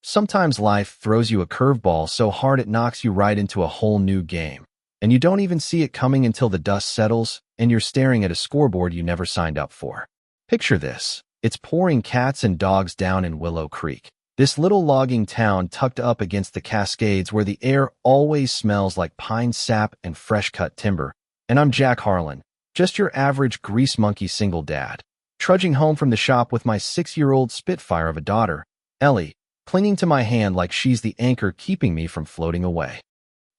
Sometimes life throws you a curveball so hard it knocks you right into a whole new game, and you don't even see it coming until the dust settles and you're staring at a scoreboard you never signed up for. Picture this. It's pouring cats and dogs down in Willow Creek, this little logging town tucked up against the Cascades where the air always smells like pine sap and fresh-cut timber. And I'm Jack Harlan, just your average grease monkey single dad, trudging home from the shop with my 6-year-old Spitfire of a daughter, Ellie, clinging to my hand like she's the anchor keeping me from floating away.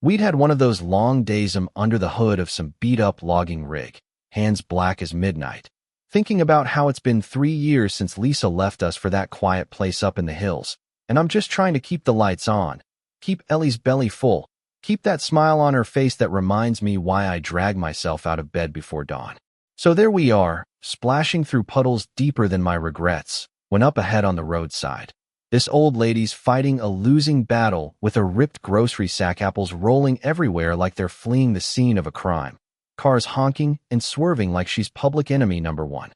We'd had one of those long days under the hood of some beat-up logging rig, hands black as midnight, thinking about how it's been 3 years since Lisa left us for that quiet place up in the hills, and I'm just trying to keep the lights on, keep Ellie's belly full, keep that smile on her face that reminds me why I drag myself out of bed before dawn. So there we are, splashing through puddles deeper than my regrets, when up ahead on the roadside, this old lady's fighting a losing battle with a ripped grocery sack, apples rolling everywhere like they're fleeing the scene of a crime, cars honking and swerving like she's public enemy number one.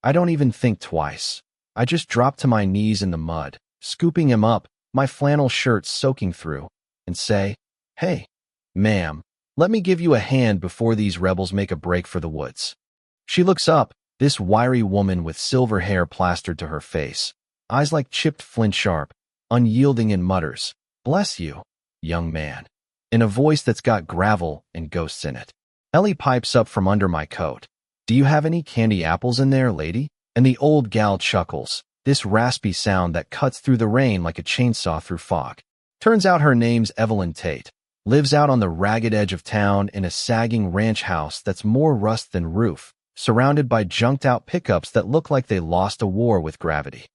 I don't even think twice. I just drop to my knees in the mud, scooping him up, my flannel shirt soaking through, and say, "Hey, ma'am, let me give you a hand before these rebels make a break for the woods." She looks up, this wiry woman with silver hair plastered to her face, eyes like chipped flint sharp, unyielding, and mutters, "Bless you, young man," in a voice that's got gravel and ghosts in it. Ellie pipes up from under my coat, "Do you have any candy apples in there, lady?" And the old gal chuckles, this raspy sound that cuts through the rain like a chainsaw through fog. Turns out her name's Evelyn Tate, lives out on the ragged edge of town in a sagging ranch house that's more rust than roof, surrounded by junked-out pickups that look like they lost a war with gravity.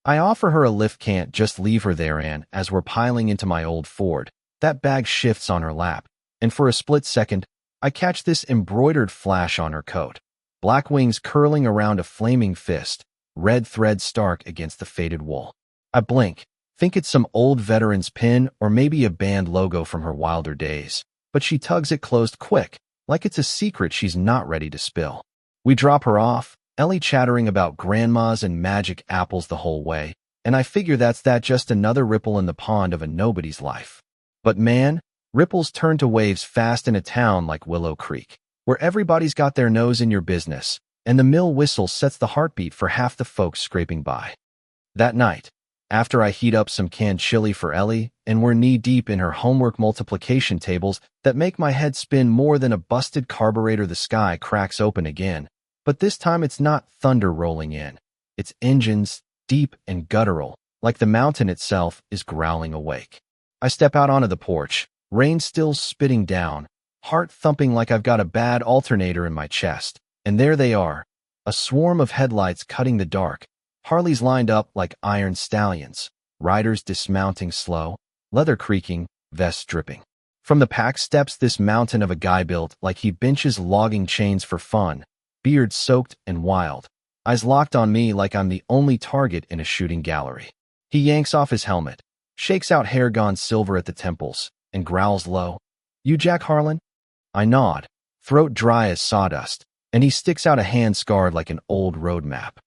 I offer her a lift, can't just leave her there, and as we're piling into my old Ford, that bag shifts on her lap, and for a split second, I catch this embroidered flash on her coat, black wings curling around a flaming fist, red thread stark against the faded wool. I blink, think it's some old veteran's pin or maybe a band logo from her wilder days, but she tugs it closed quick, like it's a secret she's not ready to spill. We drop her off, Ellie chattering about grandmas and magic apples the whole way, and I figure that's just another ripple in the pond of a nobody's life. But man, ripples turn to waves fast in a town like Willow Creek, where everybody's got their nose in your business, and the mill whistle sets the heartbeat for half the folks scraping by. That night, after I heat up some canned chili for Ellie, and we're knee-deep in her homework multiplication tables that make my head spin more than a busted carburetor, the sky cracks open again. But this time it's not thunder rolling in. It's engines, deep and guttural, like the mountain itself is growling awake. I step out onto the porch, rain still spitting down, heart thumping like I've got a bad alternator in my chest. And there they are, a swarm of headlights cutting the dark, Harleys lined up like iron stallions, riders dismounting slow, leather creaking, vests dripping. From the pack steps this mountain of a guy built like he benches logging chains for fun, beard soaked and wild, eyes locked on me like I'm the only target in a shooting gallery. He yanks off his helmet, shakes out hair gone silver at the temples, and growls low, "You Jack Harlan?" I nod, throat dry as sawdust, and he sticks out a hand scarred like an old road map.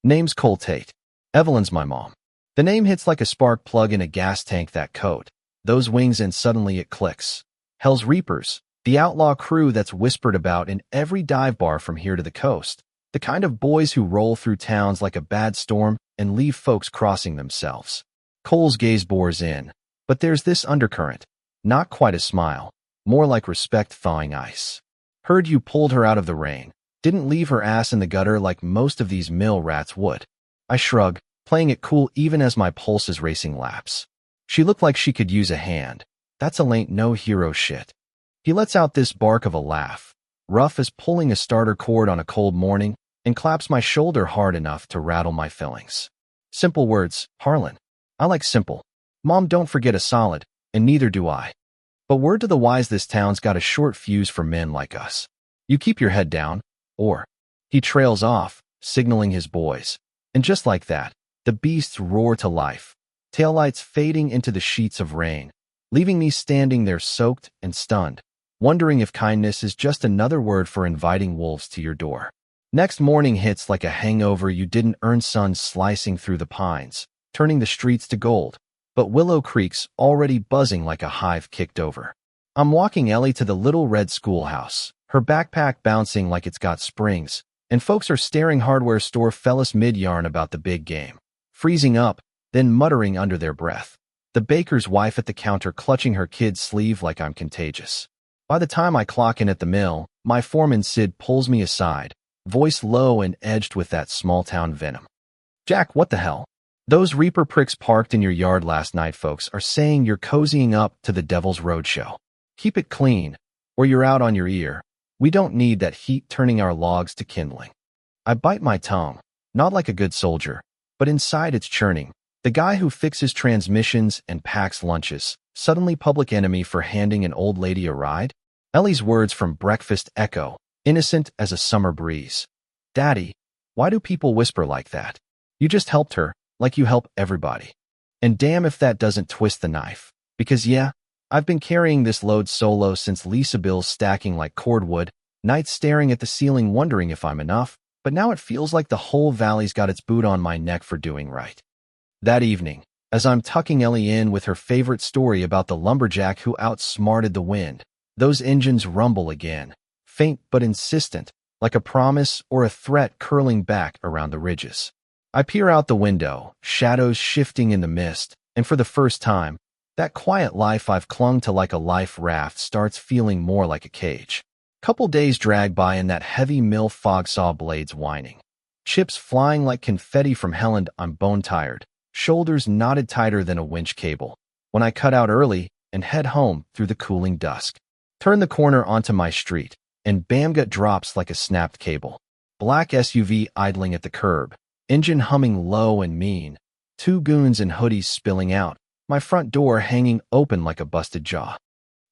"Name's Cole Tate. Evelyn's my mom." The name hits like a spark plug in a gas tank, that coat, those wings, and suddenly it clicks. Hell's Reapers, the outlaw crew that's whispered about in every dive bar from here to the coast. The kind of boys who roll through towns like a bad storm and leave folks crossing themselves. Cole's gaze bores in, but there's this undercurrent. Not quite a smile, more like respect thawing ice. "Heard you pulled her out of the rain. Didn't leave her ass in the gutter like most of these mill rats would." I shrug, playing it cool even as my pulse is racing laps. "She looked like she could use a hand. That's a ain't no hero shit." He lets out this bark of a laugh, rough as pulling a starter cord on a cold morning, and claps my shoulder hard enough to rattle my fillings. "Simple words, Harlan. I like simple. Mom don't forget a solid, and neither do I. But word to the wise, this town's got a short fuse for men like us. You keep your head down, or..." He trails off, signaling his boys. And just like that, the beasts roar to life, taillights fading into the sheets of rain, leaving me standing there soaked and stunned, wondering if kindness is just another word for inviting wolves to your door. Next morning hits like a hangover you didn't earn, sun slicing through the pines, turning the streets to gold. But Willow Creek's already buzzing like a hive kicked over. I'm walking Ellie to the little red schoolhouse, her backpack bouncing like it's got springs, and folks are staring hardware store fellas mid-yarn about the big game, freezing up, then muttering under their breath. The baker's wife at the counter clutching her kid's sleeve like I'm contagious. By the time I clock in at the mill, my foreman Sid pulls me aside, voice low and edged with that small-town venom. "Jack, what the hell? Those Reaper pricks parked in your yard last night, folks, are saying you're cozying up to the Devil's Roadshow. Keep it clean, or you're out on your ear. We don't need that heat turning our logs to kindling." I bite my tongue, not like a good soldier, but inside it's churning. The guy who fixes transmissions and packs lunches, suddenly public enemy for handing an old lady a ride? Ellie's words from breakfast echo, innocent as a summer breeze. "Daddy, why do people whisper like that? You just helped her, like you help everybody." And damn if that doesn't twist the knife. Because yeah, I've been carrying this load solo since Lisa bills stacking like cordwood, nights staring at the ceiling wondering if I'm enough, but now it feels like the whole valley's got its boot on my neck for doing right. That evening, as I'm tucking Ellie in with her favorite story about the lumberjack who outsmarted the wind, those engines rumble again, faint but insistent, like a promise or a threat curling back around the ridges. I peer out the window, shadows shifting in the mist, and for the first time, that quiet life I've clung to like a life raft starts feeling more like a cage. Couple days drag by and that heavy mill fog saw blades whining. Chips flying like confetti from Helen. I'm bone-tired, shoulders knotted tighter than a winch cable, when I cut out early and head home through the cooling dusk. Turn the corner onto my street, and Bamgut drops like a snapped cable. Black SUV idling at the curb, engine humming low and mean, two goons in hoodies spilling out, my front door hanging open like a busted jaw.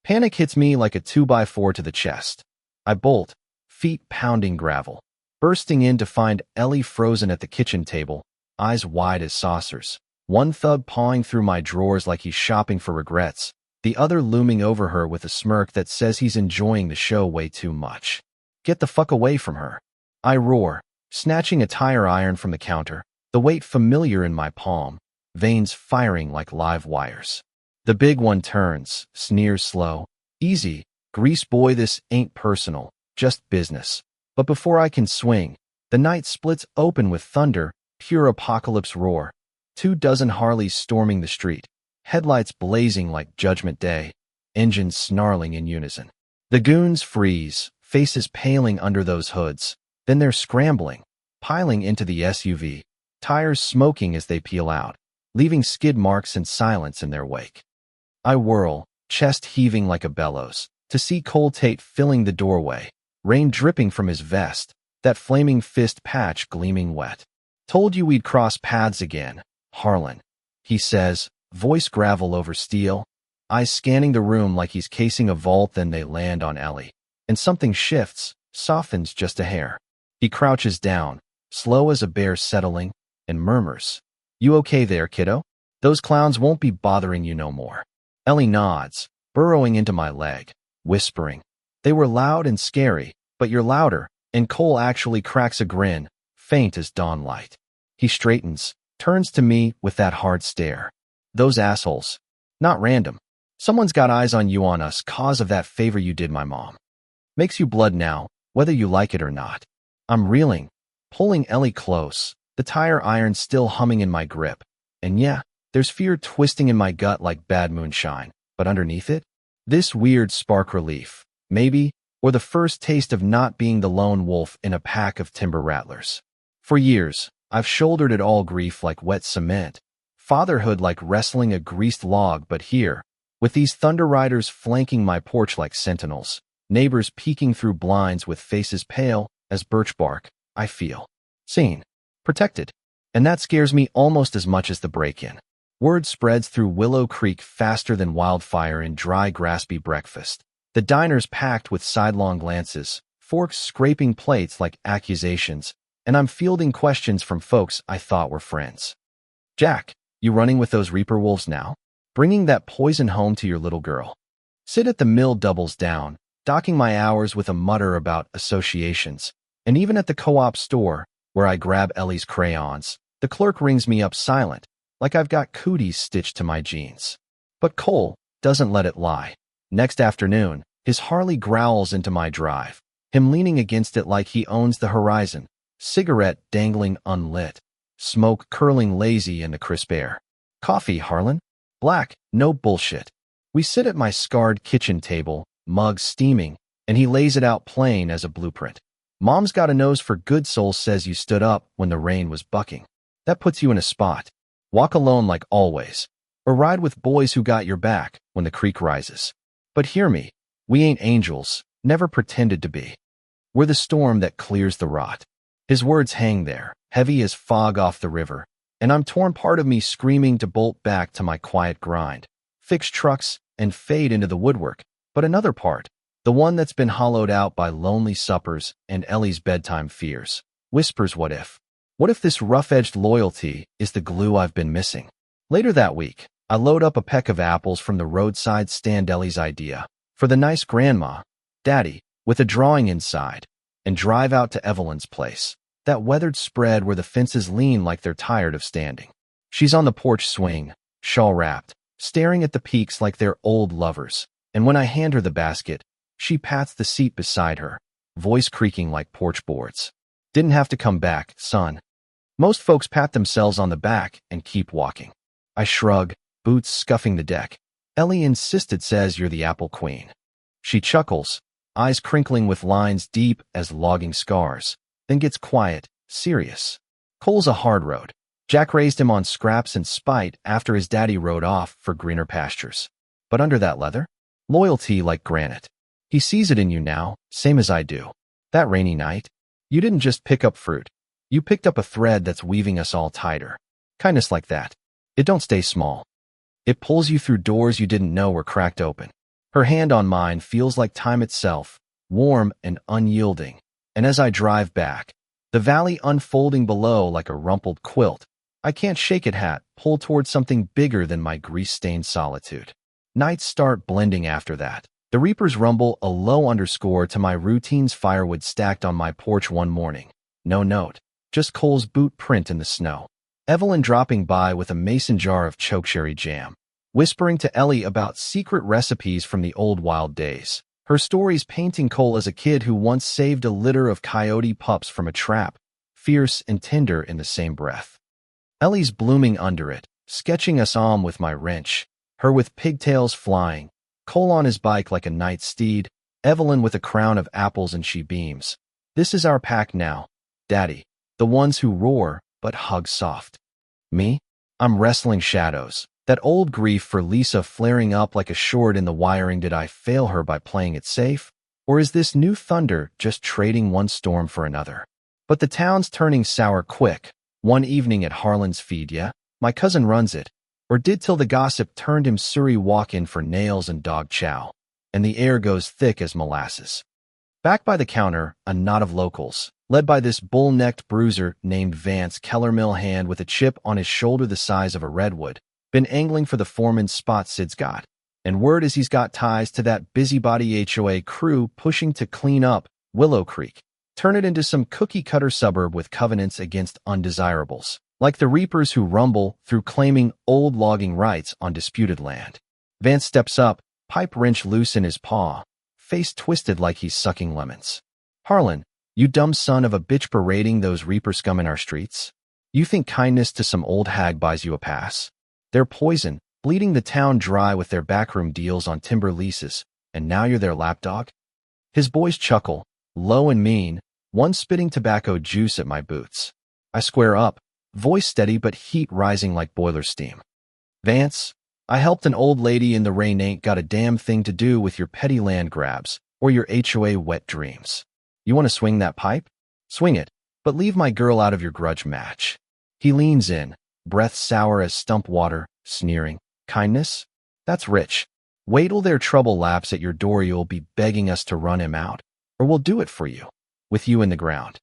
Panic hits me like a 2x4 to the chest. I bolt, feet pounding gravel, bursting in to find Ellie frozen at the kitchen table, eyes wide as saucers, one thug pawing through my drawers like he's shopping for regrets, the other looming over her with a smirk that says he's enjoying the show way too much. "Get the fuck away from her," I roar, snatching a tire iron from the counter, the weight familiar in my palm, veins firing like live wires. The big one turns, sneers slow. "Easy, grease boy, this ain't personal, just business." But before I can swing, the night splits open with thunder, pure apocalypse roar. 24 Harleys storming the street, headlights blazing like Judgment Day, engines snarling in unison. The goons freeze, faces paling under those hoods. Then they're scrambling, piling into the SUV, tires smoking as they peel out, leaving skid marks and silence in their wake. I whirl, chest heaving like a bellows, to see Cole Tate filling the doorway, rain dripping from his vest, that flaming fist patch gleaming wet. "Told you we'd cross paths again, Harlan," he says, voice gravel over steel, eyes scanning the room like he's casing a vault. Then they land on Ellie, and something shifts, softens just a hair. He crouches down, slow as a bear settling, and murmurs, "You okay there, kiddo? Those clowns won't be bothering you no more." Ellie nods, burrowing into my leg, whispering, "They were loud and scary, but you're louder," and Cole actually cracks a grin, faint as dawn light. He straightens, turns to me with that hard stare. "Those assholes. Not random. Someone's got eyes on you, on us, cause of that favor you did my mom. Makes you blood now, whether you like it or not." I'm reeling, pulling Ellie close, the tire iron still humming in my grip. And yeah, there's fear twisting in my gut like bad moonshine, but underneath it, this weird spark relief, maybe, or the first taste of not being the lone wolf in a pack of timber rattlers. For years, I've shouldered it all, grief like wet cement, fatherhood like wrestling a greased log, but here, with these thunder riders flanking my porch like sentinels, neighbors peeking through blinds with faces pale as birch bark, I feel seen, protected. And that scares me almost as much as the break-in. Word spreads through Willow Creek faster than wildfire in dry, graspy breakfast. The diner's packed with sidelong glances, forks scraping plates like accusations, and I'm fielding questions from folks I thought were friends. "Jack, you running with those Reaper wolves now? Bringing that poison home to your little girl?" Sid at the mill doubles down, docking my hours with a mutter about associations. And even at the co-op store, where I grab Ellie's crayons, the clerk rings me up silent, like I've got cooties stitched to my jeans. But Cole doesn't let it lie. Next afternoon, his Harley growls into my drive, him leaning against it like he owns the horizon, cigarette dangling unlit, smoke curling lazy in the crisp air. Coffee, Harlan? Black, no bullshit. We sit at my scarred kitchen table, mug steaming, and he lays it out plain as a blueprint. Mom's got a nose for good soul says you stood up when the rain was bucking. That puts you in a spot. Walk alone like always. Or ride with boys who got your back when the creek rises. But hear me, we ain't angels, never pretended to be. We're the storm that clears the rot. His words hang there, heavy as fog off the river, and I'm torn part of me screaming to bolt back to my quiet grind, fix trucks, and fade into the woodwork, but another part, the one that's been hollowed out by lonely suppers and Ellie's bedtime fears, whispers what if? What if this rough-edged loyalty is the glue I've been missing? Later that week, I load up a peck of apples from the roadside stand Ellie's idea, for the nice grandma, Daddy, with a drawing inside, and drive out to Evelyn's place, that weathered spread where the fences lean like they're tired of standing. She's on the porch swing, shawl-wrapped, staring at the peaks like they're old lovers, and when I hand her the basket, she pats the seat beside her, voice creaking like porch boards. Didn't have to come back, son. Most folks pat themselves on the back and keep walking. I shrug, boots scuffing the deck. Ellie insisted says you're the apple queen. She chuckles, eyes crinkling with lines deep as logging scars, then gets quiet, serious. Cole's a hard road. Jack raised him on scraps and spite after his daddy rode off for greener pastures. But under that leather, loyalty like granite. He sees it in you now, same as I do. That rainy night, you didn't just pick up fruit. You picked up a thread that's weaving us all tighter. Kindness like that. It don't stay small. It pulls you through doors you didn't know were cracked open. Her hand on mine feels like time itself, warm and unyielding. And as I drive back, the valley unfolding below like a rumpled quilt, I can't shake it pull towards something bigger than my grease-stained solitude. Nights start blending after that. The reapers rumble a low underscore to my routine's firewood stacked on my porch one morning. No note, just Cole's boot print in the snow. Evelyn dropping by with a mason jar of chokecherry jam, whispering to Ellie about secret recipes from the old wild days. Her stories painting Cole as a kid who once saved a litter of coyote pups from a trap, fierce and tender in the same breath. Ellie's blooming under it, sketching us on with my wrench, her with pigtails flying, Cole on his bike like a night steed, Evelyn with a crown of apples and she beams. This is our pack now, Daddy, the ones who roar but hug soft. Me? I'm wrestling shadows. That old grief for Lisa flaring up like a short in the wiring. Did I fail her by playing it safe? Or is this new thunder just trading one storm for another? But the town's turning sour quick. One evening at Harlan's feed, yeah? My cousin runs it. Or did till the gossip turned him Surrey walk-in for nails and dog chow. And the air goes thick as molasses. Back by the counter, a knot of locals, led by this bull-necked bruiser named Vance Kellermill hand with a chip on his shoulder the size of a redwood, been angling for the foreman's spot Sid's got. And word is he's got ties to that busybody HOA crew pushing to clean up Willow Creek, turn it into some cookie-cutter suburb with covenants against undesirables, like the reapers who rumble through claiming old logging rights on disputed land. Vance steps up, pipe wrench loose in his paw, face twisted like he's sucking lemons. Harlan, you dumb son of a bitch parading those reaper scum in our streets? You think kindness to some old hag buys you a pass? They're poison, bleeding the town dry with their backroom deals on timber leases, and now you're their lapdog? His boys chuckle, low and mean, one spitting tobacco juice at my boots. I square up, voice steady but heat rising like boiler steam. Vance, I helped an old lady in the rain ain't got a damn thing to do with your petty land grabs or your HOA wet dreams. You want to swing that pipe? Swing it, but leave my girl out of your grudge match. He leans in, breath sour as stump water, sneering. Kindness? That's rich. Wait till their trouble laps at your door. You'll be begging us to run him out, or we'll do it for you, with you in the ground.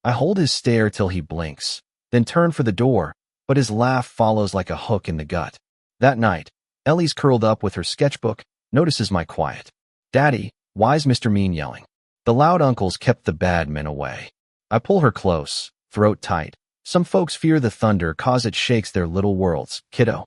I hold his stare till he blinks, then turn for the door, but his laugh follows like a hook in the gut. That night, Ellie's curled up with her sketchbook, notices my quiet. Daddy, why's Mr. Mean yelling? The loud uncles kept the bad men away. I pull her close, throat tight, Some folks fear the thunder 'cause it shakes their little worlds, kiddo.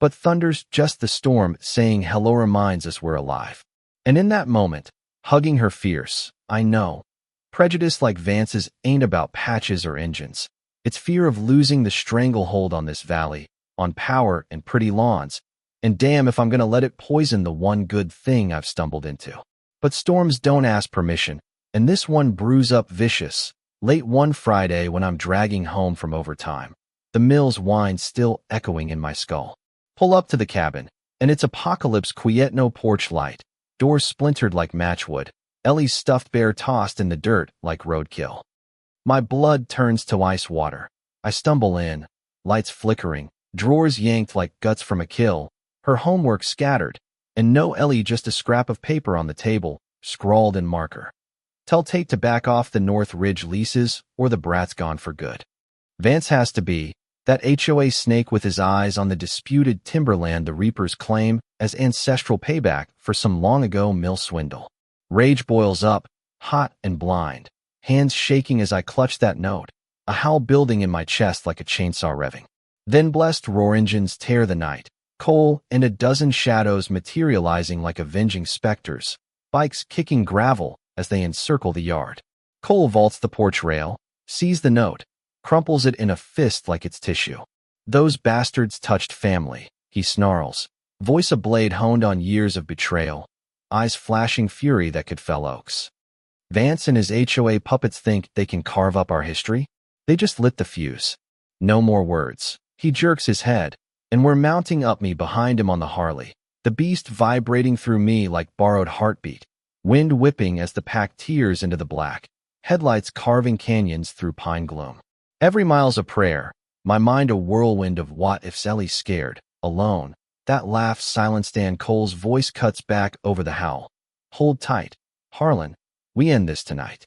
But thunder's just the storm saying hello reminds us we're alive. And in that moment, hugging her fierce, I know. Prejudice like Vance's ain't about patches or engines. It's fear of losing the stranglehold on this valley, on power and pretty lawns, and damn if I'm gonna let it poison the one good thing I've stumbled into. But storms don't ask permission, and this one brews up vicious, late one Friday when I'm dragging home from overtime. The mill's whine still echoing in my skull. Pull up to the cabin, and it's apocalypse quiet, no porch light, doors splintered like matchwood, Ellie's stuffed bear tossed in the dirt like roadkill. My blood turns to ice water. I stumble in, lights flickering, drawers yanked like guts from a kill, her homework scattered, and no Ellie, just a scrap of paper on the table, scrawled in marker. Tell Tate to back off the North Ridge leases or the brat's gone for good. Vance has to be, that HOA snake with his eyes on the disputed timberland the Reapers claim as ancestral payback for some long-ago mill swindle. Rage boils up, hot and blind, hands shaking as I clutch that note, a howl building in my chest like a chainsaw revving. Then blessed roar engines tear the night, coal and a dozen shadows materializing like avenging specters, bikes kicking gravel as they encircle the yard. Cole vaults the porch rail, sees the note, crumples it in a fist like it's tissue. Those bastards touched family, he snarls, voice a blade honed on years of betrayal, eyes flashing fury that could fell oaks. Vance and his HOA puppets think they can carve up our history? They just lit the fuse. No more words. He jerks his head, and we're mounting up me behind him on the Harley, the beast vibrating through me like borrowed heartbeat, wind whipping as the pack tears into the black, headlights carving canyons through pine gloom. Every mile's a prayer, my mind a whirlwind of what if Ellie's scared, alone. That laugh silenced Dan Cole's voice cuts back over the howl. Hold tight, Harlan, we end this tonight.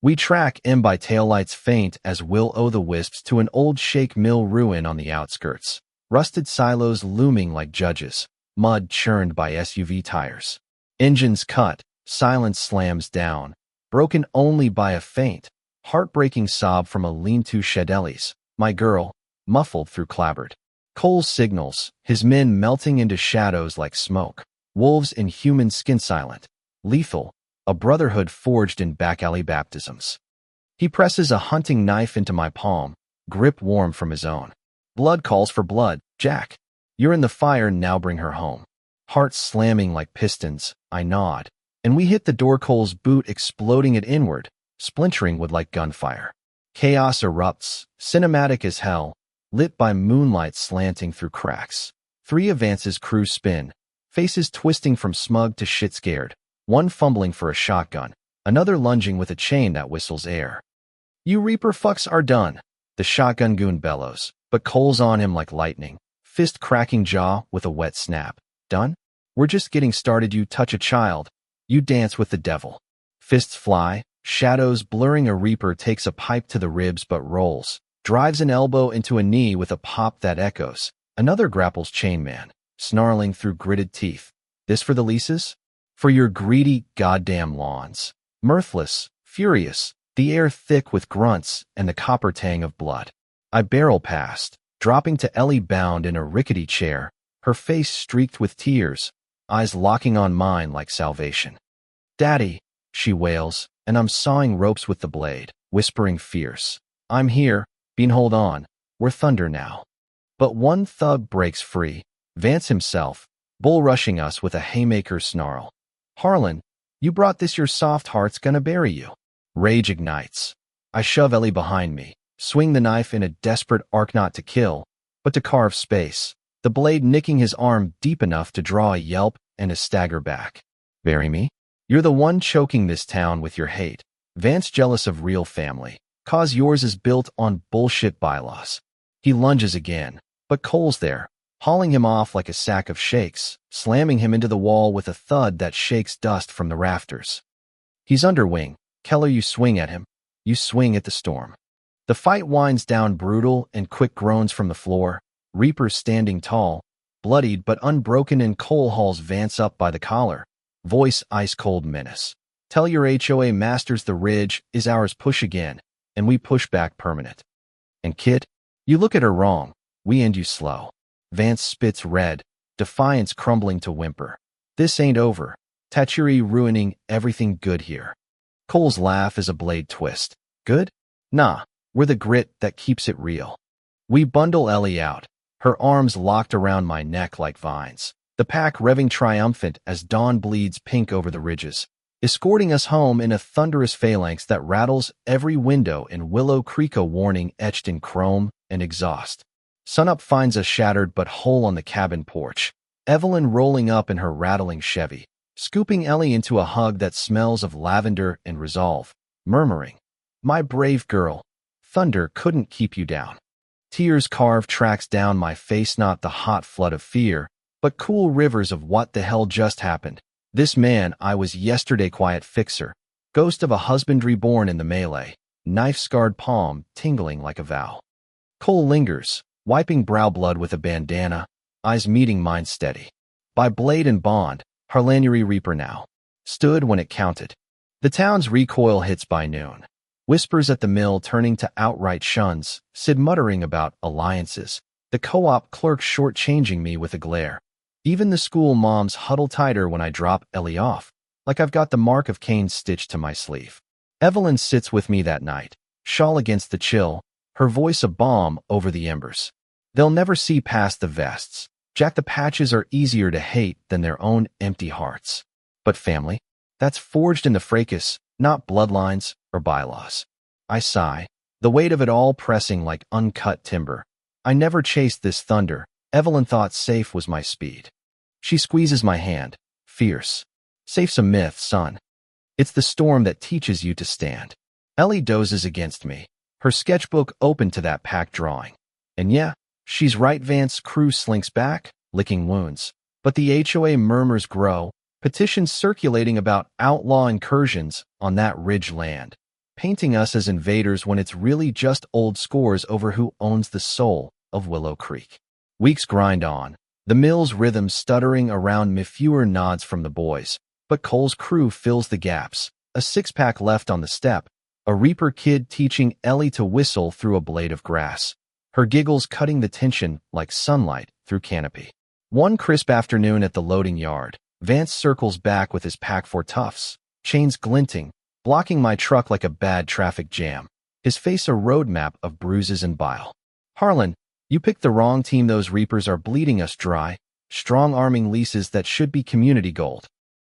We track him by taillights faint as Will o' the Wisps to an old shake mill ruin on the outskirts, rusted silos looming like judges, mud churned by SUV tires. Engines cut, silence slams down, broken only by a faint, heartbreaking sob from a lean-to shed. Ellie's, my girl, muffled through clabbered. Cole signals, his men melting into shadows like smoke, wolves in human skin silent, lethal, a brotherhood forged in back alley baptisms. He presses a hunting knife into my palm, grip warm from his own. Blood calls for blood, Jack. You're in the fire, now bring her home. Heart slamming like pistons, I nod, and we hit the door, Cole's boot exploding it inward, splintering wood like gunfire. Chaos erupts, cinematic as hell, lit by moonlight slanting through cracks. Three of Vance's crew spin, faces twisting from smug to shit scared, one fumbling for a shotgun, another lunging with a chain that whistles air. You Reaper fucks are done, the shotgun goon bellows, but Cole's on him like lightning, fist cracking jaw with a wet snap. Done? We're just getting started. You touch a child, you dance with the devil. Fists fly, shadows blurring. A Reaper takes a pipe to the ribs but rolls, drives an elbow into a knee with a pop that echoes. Another grapples Chainman, snarling through gritted teeth. This for the leases? For your greedy goddamn lawns. Mirthless, furious, the air thick with grunts and the copper tang of blood. I barrel past, dropping to Ellie bound in a rickety chair, her face streaked with tears, eyes locking on mine like salvation. Daddy, she wails, and I'm sawing ropes with the blade, whispering fierce. I'm here, Bean, hold on, we're thunder now. But one thug breaks free, Vance himself, bull rushing us with a haymaker snarl. Harlan, you brought this, your soft heart's gonna bury you. Rage ignites. I shove Ellie behind me, swing the knife in a desperate arc not to kill, but to carve space, the blade nicking his arm deep enough to draw a yelp and a stagger back. Bury me? You're the one choking this town with your hate. Vance jealous of real family, cause yours is built on bullshit bylaws. He lunges again, but Cole's there, hauling him off like a sack of shakes, slamming him into the wall with a thud that shakes dust from the rafters. He's under wing. Keller, you swing at him. You swing at the storm. The fight winds down, brutal and quick groans from the floor, Reapers standing tall, bloodied but unbroken, and Cole hauls Vance up by the collar, voice ice-cold menace. Tell your HOA masters the ridge is ours. Push again, and we push back permanent. And Kit, you look at her wrong. We end you slow. Vance spits red, defiance crumbling to whimper. This ain't over. Tachiri ruining everything good here. Cole's laugh is a blade twist. Good? Nah, we're the grit that keeps it real. We bundle Ellie out, her arms locked around my neck like vines. The pack revving triumphant as dawn bleeds pink over the ridges, escorting us home in a thunderous phalanx that rattles every window in Willow Creek, a warning etched in chrome and exhaust. Sunup finds us shattered but whole on the cabin porch, Evelyn rolling up in her rattling Chevy, scooping Ellie into a hug that smells of lavender and resolve, murmuring, "My brave girl, thunder couldn't keep you down." Tears carve tracks down my face, not the hot flood of fear, but cool rivers of what the hell just happened. This man I was yesterday, quiet fixer, ghost of a husbandry born in the melee, knife-scarred palm tingling like a vow. Cole lingers, wiping brow blood with a bandana, eyes meeting mine steady. By blade and bond, Harlanuri Reaper now. Stood when it counted. The town's recoil hits by noon. Whispers at the mill turning to outright shuns, Sid muttering about alliances, the co-op clerk shortchanging me with a glare. Even the school moms huddle tighter when I drop Ellie off, like I've got the mark of Cain stitched to my sleeve. Evelyn sits with me that night, shawl against the chill, her voice a balm over the embers. They'll never see past the vests. Jack, the patches are easier to hate than their own empty hearts. But family? That's forged in the fracas, not bloodlines or bylaws. I sigh, the weight of it all pressing like uncut timber. I never chased this thunder. Evelyn thought safe was my speed. She squeezes my hand, fierce. Safe's a myth, son. It's the storm that teaches you to stand. Ellie dozes against me, her sketchbook open to that pack drawing. And yeah, she's right. Vance's crew slinks back, licking wounds. But the HOA murmurs grow, petitions circulating about outlaw incursions on that ridge land, painting us as invaders when it's really just old scores over who owns the soul of Willow Creek. Weeks grind on, the mill's rhythm stuttering around me, fewer nods from the boys, but Cole's crew fills the gaps, a six-pack left on the step, a Reaper kid teaching Ellie to whistle through a blade of grass, her giggles cutting the tension like sunlight through canopy. One crisp afternoon at the loading yard, Vance circles back with his pack for toughs, chains glinting, blocking my truck like a bad traffic jam, his face a roadmap of bruises and bile. "Harlan, you picked the wrong team. Those Reapers are bleeding us dry, strong-arming leases that should be community gold.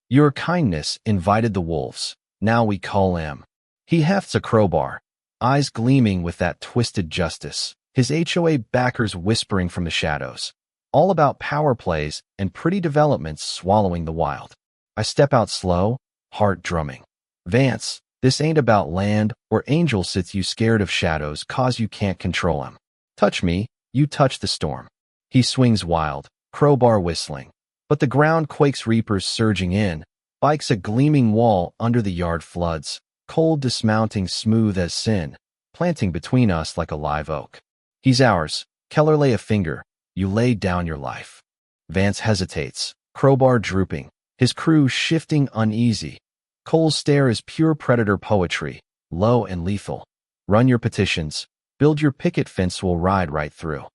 Your kindness invited the wolves. Now we call him." He hefts a crowbar, eyes gleaming with that twisted justice, his HOA backers whispering from the shadows. All about power plays and pretty developments swallowing the wild. I step out slow, heart drumming. "Vance, this ain't about land or angel sits you scared of shadows cause you can't control him. Touch me, you touch the storm." He swings wild, crowbar whistling. But the ground quakes, Reapers surging in, bikes a gleaming wall under the yard floods, cold dismounting smooth as sin, planting between us like a live oak. "He's ours." Keller lay a finger. "You laid down your life." Vance hesitates, crowbar drooping, his crew shifting uneasy. Cole's stare is pure predator poetry, low and lethal. "Run your petitions. Build your picket fence, we'll ride right through.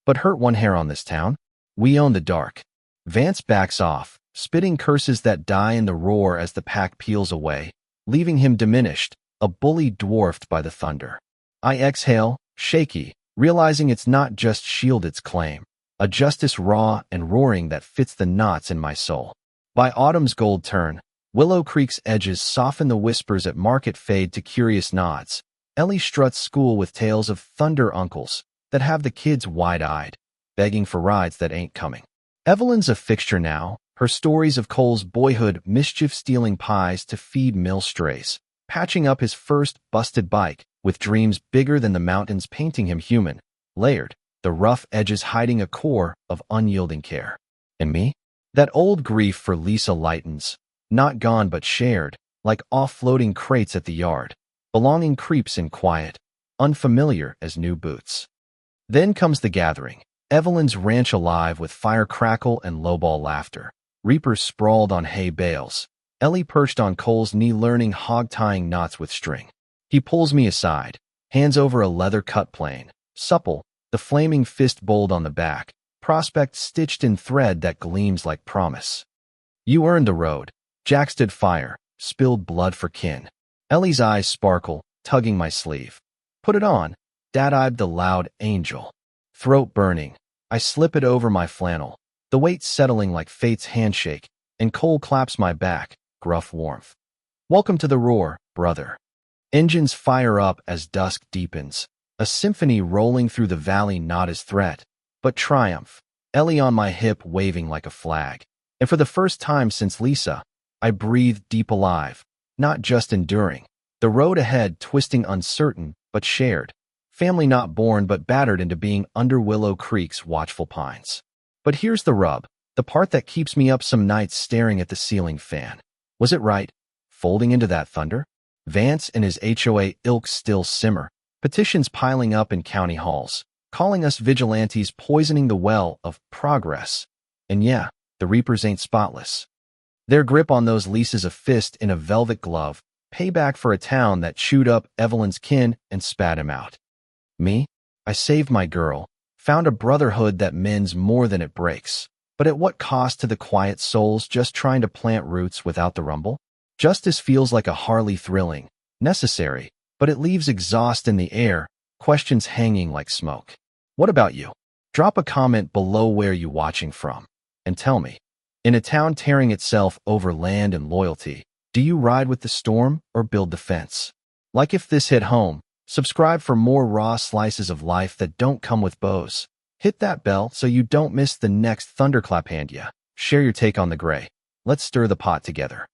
But hurt one hair on this town. We own the dark." Vance backs off, spitting curses that die in the roar as the pack peels away, leaving him diminished, a bully dwarfed by the thunder. I exhale, shaky, realizing it's not just shield its claim, a justice raw and roaring that fits the knots in my soul. By autumn's gold turn, Willow Creek's edges soften, the whispers at market fade to curious nods. Ellie struts school with tales of thunder uncles that have the kids wide-eyed, begging for rides that ain't coming. Evelyn's a fixture now, her stories of Cole's boyhood, mischief stealing pies to feed mill strays, patching up his first busted bike, with dreams bigger than the mountains painting him human, layered, the rough edges hiding a core of unyielding care. And me? That old grief for Lisa lightens, not gone but shared, like off-floating crates at the yard. Belonging creeps in quiet, unfamiliar as new boots. Then comes the gathering, Evelyn's ranch alive with fire crackle and lowball laughter. Reapers sprawled on hay bales, Ellie perched on Cole's knee learning hog tying knots with string. He pulls me aside, Hands over a leather cut plane, supple, the flaming fist bold on the back, prospect stitched in thread that gleams like promise. You earned the road. Jack stood fire, spilled blood for kin. Ellie's eyes sparkle, tugging my sleeve. Put it on. Dad-eyed the loud angel. Throat burning. I slip it over my flannel, the weight settling like fate's handshake, and Cole claps my back, gruff warmth. Welcome to the roar, brother. Engines fire up as dusk deepens, a symphony rolling through the valley not as threat, but triumph, Ellie on my hip waving like a flag. And for the first time since Lisa, I breathe deep alive, not just enduring. The road ahead twisting uncertain, but shared. Family not born but battered into being under Willow Creek's watchful pines. But here's the rub, the part that keeps me up some nights staring at the ceiling fan. Was it right? Folding into that thunder? Vance and his HOA ilk still simmer, petitions piling up in county halls, calling us vigilantes poisoning the well of progress. And yeah, the Reapers ain't spotless. Their grip on those leases a fist in a velvet glove, payback for a town that chewed up Evelyn's kin and spat him out. Me? I saved my girl, found a brotherhood that mends more than it breaks. But at what cost to the quiet souls just trying to plant roots without the rumble? Justice feels like a Harley thrilling, necessary, but it leaves exhaust in the air, questions hanging like smoke. What about you? Drop a comment below where you watching from, and tell me, in a town tearing itself over land and loyalty, do you ride with the storm or build the fence? Like if this hit home, subscribe for more raw slices of life that don't come with bows. Hit that bell so you don't miss the next thunderclap hand ya. Share your take on the gray. Let's stir the pot together.